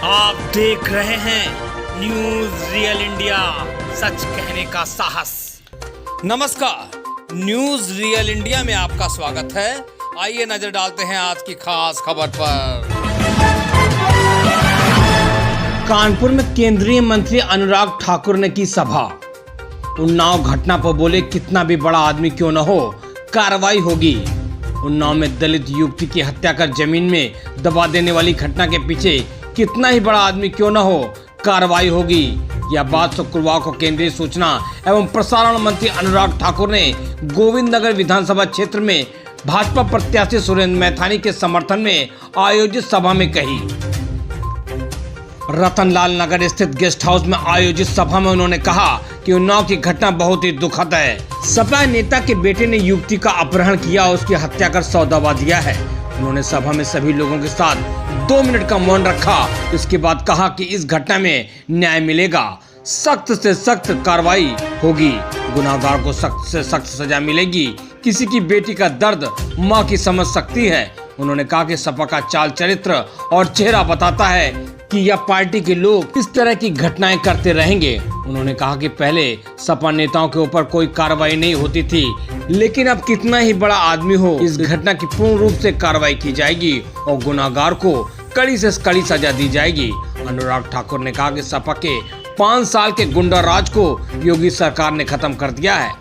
आप देख रहे हैं न्यूज रियल इंडिया, सच कहने का साहस। नमस्कार, न्यूज रियल इंडिया में आपका स्वागत है। आइए नजर डालते हैं आज की खास खबर पर। कानपुर में केंद्रीय मंत्री अनुराग ठाकुर ने की सभा। उन्नाव घटना पर बोले, कितना भी बड़ा आदमी क्यों न हो, कार्रवाई होगी। उन्नाव में दलित युवती की हत्या कर जमीन में दबा देने वाली घटना के पीछे कितना ही बड़ा आदमी क्यों न हो, कार्रवाई होगी। यह बात शुक्रवार को केंद्रीय सूचना एवं प्रसारण मंत्री अनुराग ठाकुर ने गोविंद नगर विधानसभा क्षेत्र में भाजपा प्रत्याशी सुरेंद्र मैथानी के समर्थन में आयोजित सभा में कही। रतनलाल नगर स्थित गेस्ट हाउस में आयोजित सभा में उन्होंने कहा कि उन्नाव की घटना बहुत ही दुखद है। सपा नेता के बेटे ने युवती का अपहरण किया और उसकी हत्या कर सौदावा दिया है। उन्होंने सभा में सभी लोगों के साथ 2 मिनट का मौन रखा। इसके बाद कहा कि इस घटना में न्याय मिलेगा, सख्त से सख्त कार्रवाई होगी, गुनाहगार को सख्त से सख्त सजा मिलेगी। किसी की बेटी का दर्द माँ की समझ सकती है। उन्होंने कहा कि सपा का चाल चरित्र और चेहरा बताता है कि यह पार्टी के लोग इस तरह की घटनाएं करते रहेंगे। उन्होंने कहा कि पहले सपा नेताओं के ऊपर कोई कार्रवाई नहीं होती थी, लेकिन अब कितना ही बड़ा आदमी हो, इस घटना की पूर्ण रूप से कार्रवाई की जाएगी और गुनाहगार को कड़ी से कड़ी सजा दी जाएगी। अनुराग ठाकुर ने कहा कि सपा के 5 साल के गुंडा राज को योगी सरकार ने खत्म कर दिया है।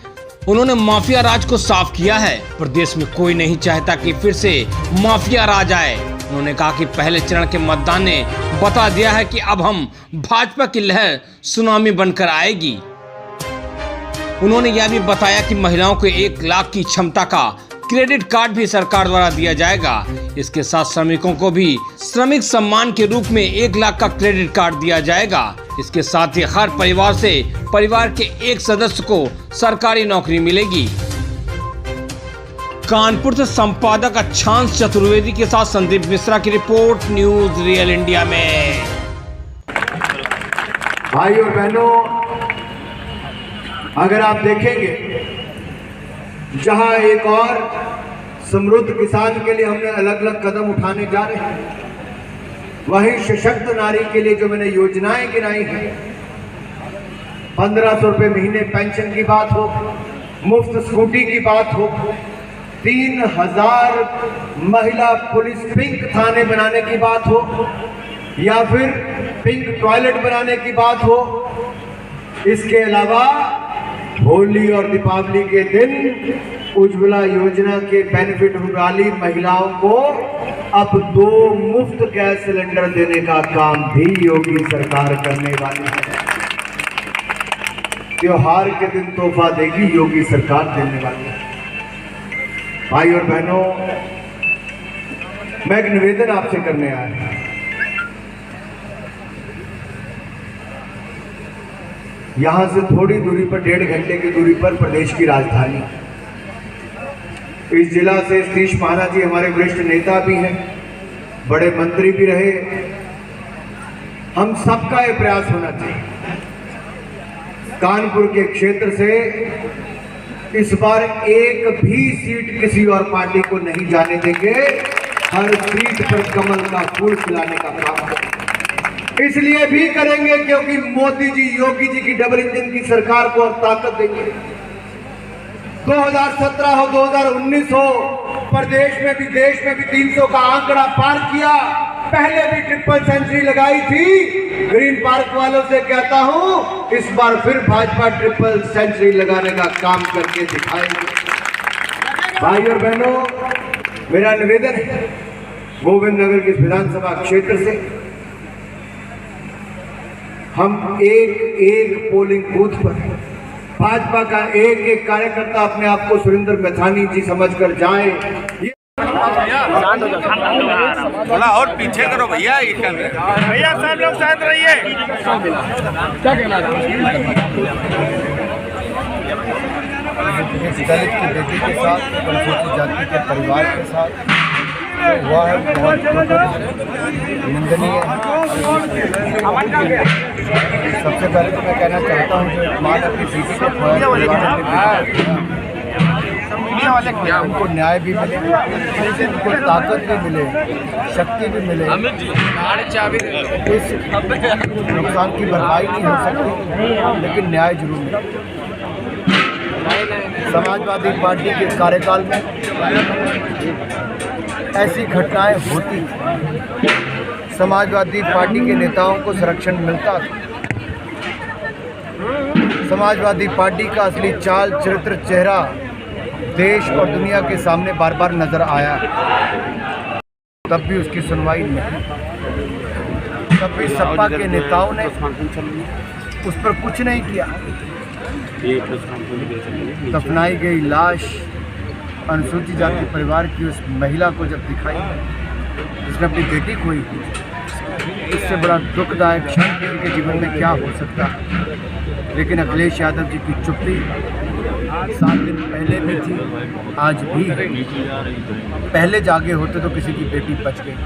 उन्होंने माफिया राज को साफ किया है। प्रदेश में कोई नहीं चाहता कि फिर से माफिया राज आए। उन्होंने कहा कि पहले चरण के मतदान ने बता दिया है कि अब हम भाजपा की लहर सुनामी बनकर आएगी। उन्होंने यह भी बताया कि महिलाओं को 1 लाख की क्षमता का क्रेडिट कार्ड भी सरकार द्वारा दिया जाएगा। इसके साथ श्रमिकों को भी श्रमिक सम्मान के रूप में 1 लाख का क्रेडिट कार्ड दिया जाएगा। इसके साथ ही हर परिवार से परिवार के एक सदस्य को सरकारी नौकरी मिलेगी। कानपुर से संपादक अच्छांश चतुर्वेदी के साथ संदीप मिश्रा की रिपोर्ट, न्यूज रियल इंडिया में। भाई और बहनों, अगर आप देखेंगे, जहां एक और समृद्ध किसान के लिए हमने अलग अलग कदम उठाने जा रहे हैं, वहीं सशक्त नारी के लिए जो मैंने योजनाएं गिनाई हैं, 1500 रुपये महीने पेंशन की बात हो, मुफ्त स्कूटी की बात हो, 3000 महिला पुलिस पिंक थाने बनाने की बात हो, या फिर पिंक टॉयलेट बनाने की बात हो। इसके अलावा होली और दीपावली के दिन उज्ज्वला योजना के बेनिफिट वाली महिलाओं को अब 2 मुफ्त गैस सिलेंडर देने का काम भी योगी सरकार करने वाली है। त्योहार के दिन तोहफा देगी योगी सरकार देने वाली है। भाई और बहनों, मैं एक निवेदन आपसे करने आया। यहां से थोड़ी दूरी पर 1.5 घंटे की दूरी पर प्रदेश की राजधानी, इस जिला से सतीश महाना जी हमारे वरिष्ठ नेता भी हैं, बड़े मंत्री भी रहे। हम सबका ये प्रयास होना चाहिए, कानपुर के क्षेत्र से इस बार एक भी सीट किसी और पार्टी को नहीं जाने देंगे। हर सीट पर कमल का फूल खिलाने का काम करेंगे। इसलिए भी करेंगे क्योंकि मोदी जी, योगी जी की डबल इंजन की सरकार को और ताकत देंगे। 2017 हो, 2019 हो, प्रदेश में भी देश में भी 300 का आंकड़ा पार किया। पहले भी ट्रिपल सेंचुरी लगाई थी। ग्रीन पार्क वालों से कहता हूं, इस बार फिर भाजपा ट्रिपल सेंचुरी लगाने का काम करके दिखाएंगे। भाई और बहनों, मेरा निवेदन है, गोविंद नगर के विधानसभा क्षेत्र से हम एक पोलिंग बूथ पर भाजपा का एक कार्यकर्ता अपने आप को सुरेंद्र मैथानी जी समझकर जाए। थोड़ा और पीछे करो भैया, भैया सब लोग शांत रहिए। क्या कहना दलित की बेटी के साथ, अनुसूचित जाति के परिवार के साथ हुआ है, बहुत निंदनीय है। सबसे पहले तो मैं कहना चाहता हूँ, जो माँ अपनी बेटी को खोया, उनको न्याय भी मिले, उनको ताकत भी मिले, शक्ति भी मिले। इस नुकसान की भरपाई नहीं हो सकती, लेकिन न्याय जरूर मिले। समाजवादी पार्टी के कार्यकाल में ऐसी घटनाएं होती, समाजवादी पार्टी के नेताओं को संरक्षण मिलता था, समाजवादी पार्टी का असली चाल चरित्र चेहरा देश और दुनिया के सामने बार बार नजर आया, तब भी उसकी सुनवाई नहीं। तब भी सपा के नेताओं ने उस पर कुछ नहीं किया। दफनाई गई लाश अनुसूचित जाति परिवार की उस महिला को जब दिखाई, जिसने अपनी बेटी खोई, इससे बड़ा दुखदायक क्षण उनके जीवन में क्या हो सकता है। लेकिन अखिलेश यादव जी की चुप्पी 7 दिन पहले भी थी, आज भी है। पहले जागे होते तो किसी की बेटी बच गई।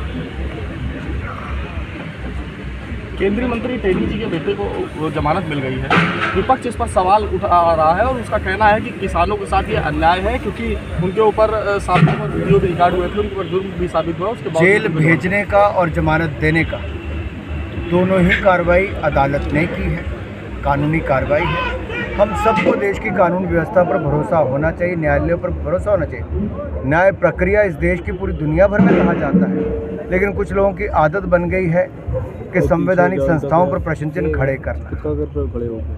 केंद्रीय मंत्री तेली जी के बेटे को जमानत मिल गई है। विपक्ष इस पर सवाल उठा रहा है और उसका कहना है कि किसानों के साथ ये अन्याय है, क्योंकि उनके ऊपर साबित वीडियो भी रिकॉर्ड हुए थे, उनके ऊपर जुर्म भी साबित हुआ। उसके बाद जेल भेजने का और जमानत देने का दोनों ही कार्रवाई अदालत ने की है, कानूनी कार्रवाई है। हम सबको देश की कानून व्यवस्था पर भरोसा होना चाहिए, न्यायालयों पर भरोसा होना चाहिए। न्याय प्रक्रिया इस देश की पूरी दुनिया भर में कहा जाता है, लेकिन कुछ लोगों की आदत बन गई है कि संवैधानिक संस्थाओं पर प्रश्न चिन्ह खड़े करना।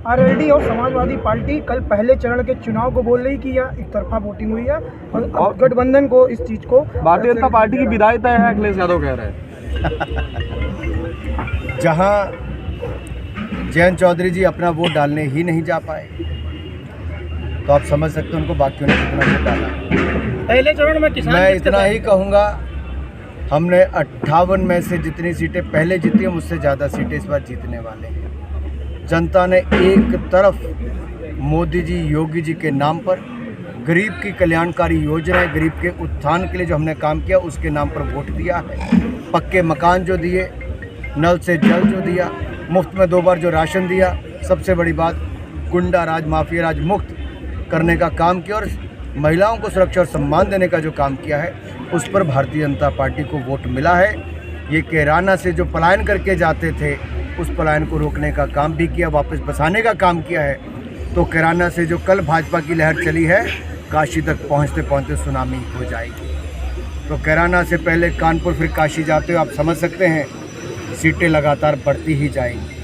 आरएलडी और समाजवादी पार्टी कल पहले चरण के चुनाव को बोल रही कि यह एक तरफा वोटिंग हुई है और गठबंधन को इस चीज को भारतीय जनता पार्टी की विदाई तय है, अखिलेश यादव कह रहे हैं। जहां जयंत चौधरी जी अपना वोट डालने ही नहीं जा पाए, तो आप समझ सकते हैं उनको बाकियों ने कितना वोट डाला। पहले चरण में किसान, मैं इतना ही कहूँगा, हमने 58 में से जितनी सीटें पहले जीती हैं, मुझसे ज़्यादा सीटें इस बार जीतने वाले हैं। जनता ने एक तरफ मोदी जी, योगी जी के नाम पर गरीब की कल्याणकारी योजनाएं, गरीब के उत्थान के लिए जो हमने काम किया, उसके नाम पर वोट दिया है। पक्के मकान जो दिए, नल से जल जो दिया, मुफ्त में 2 बार जो राशन दिया, सबसे बड़ी बात गुंडा राज, माफिया राज मुक्त करने का काम किया, और महिलाओं को सुरक्षा और सम्मान देने का जो काम किया है, उस पर भारतीय जनता पार्टी को वोट मिला है। ये कैराना से जो पलायन करके जाते थे, उस पलायन को रोकने का काम भी किया, वापस बसाने का काम किया है। तो कैराना से जो कल भाजपा की लहर चली है, काशी तक पहुँचते पहुँचते सुनामी हो जाएगी। तो कैराना से पहले कानपुर, फिर काशी जाते हो, आप समझ सकते हैं सीटें लगातार बढ़ती ही जाएंगी।